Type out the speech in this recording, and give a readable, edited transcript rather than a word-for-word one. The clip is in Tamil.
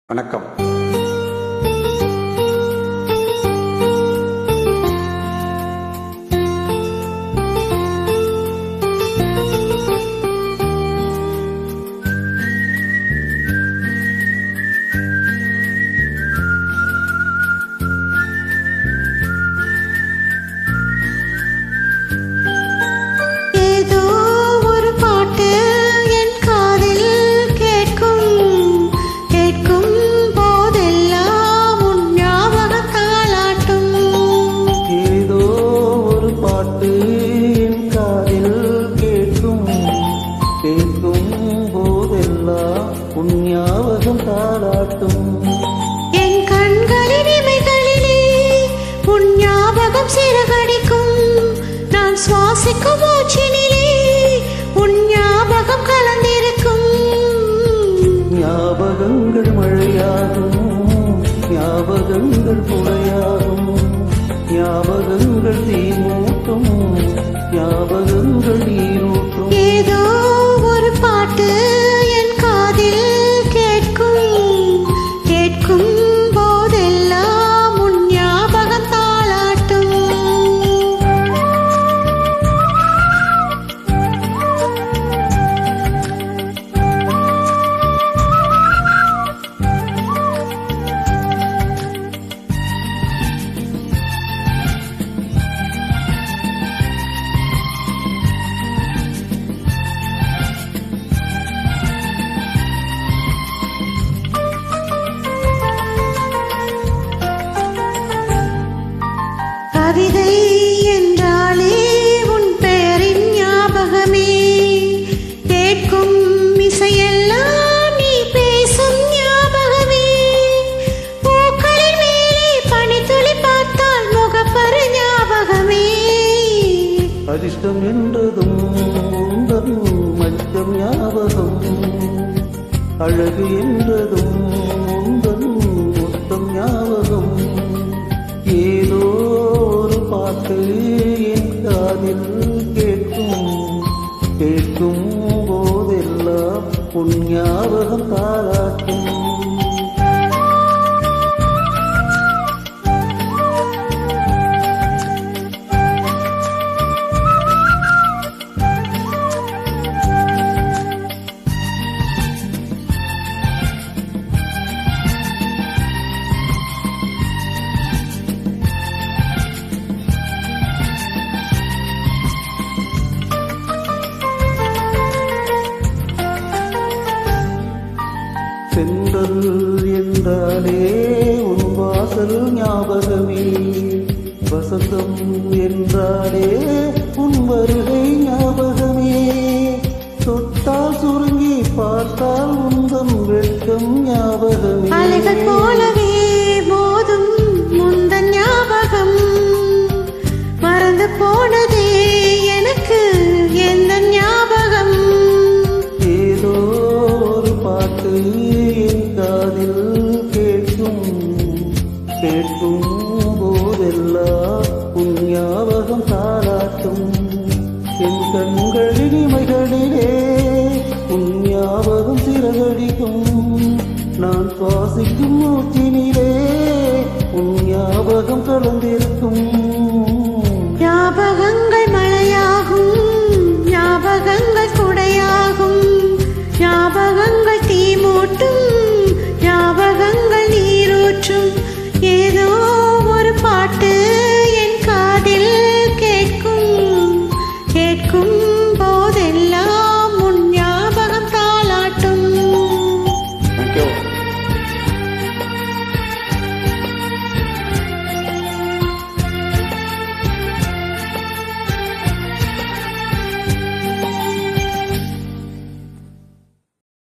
வணக்கம். உன் ஞாபகம் தாளாட்டும் என் கண்களின் இமைகளிலே உன் ஞாபகம் சிறகடிக்கும். நான் சுவாசிக்கும் மூச்சினிலே உன் ஞாபகம் கலந்திருக்கும். ஞாபகங்கள் மழையாகும், ஞாபகங்கள் புழையாகும், ஞாபகங்கள் தீமூட்டும், ஞாபகங்கள் நீரூட்டும். ஏதோ ஒரு பாட்டு கவிதை என்றாலே உன் பெயரின் ஞாபகமே. கேட்கும் இசையெல்லாம் நீ பேசும் ஞாபகமே. பூக்களின் மேலே பனித்துளி பார்த்தால் முகப்பரு ஞாபகமே. அதிர்ஷ்டம் என்றதும் உந்தன் மச்சம் ஞாபகம், அழகு என்றதும் உந்தன் முத்தம் ஞாபகம். ஏதோ பாட்டு என் காதில் கேட்கும் போதெல்லாம் உன் ஞாபகம் தாளாட்டும். சென்றல் என்றாலே உன் வாசல் ஞாபகமே. வசந்தம் என்றாலே உன் வருகை ஞாபகமே. தொட்டால் சுருங்கி பார்த்தால் உந்தன் வெட்கம் ஞாபகமே. அலைகள் போலவே போதும் முந்தன் ஞாபகம். மறந்து போனதே எனக்கு எந்த ஞாபகம். ஏதோ ஒரு பாட்டு என் காதில் கேட்கும் போதெல்லாம் உன் ஞாபகம் தாளாட்டும். என் கண்களின் இமைகளிலே உன் ஞாபகம் சிறகடிக்கும். நான் சுவாசிக்கும் மூச்சினிலே உன் ஞாபகம் கலந்திருக்கும்.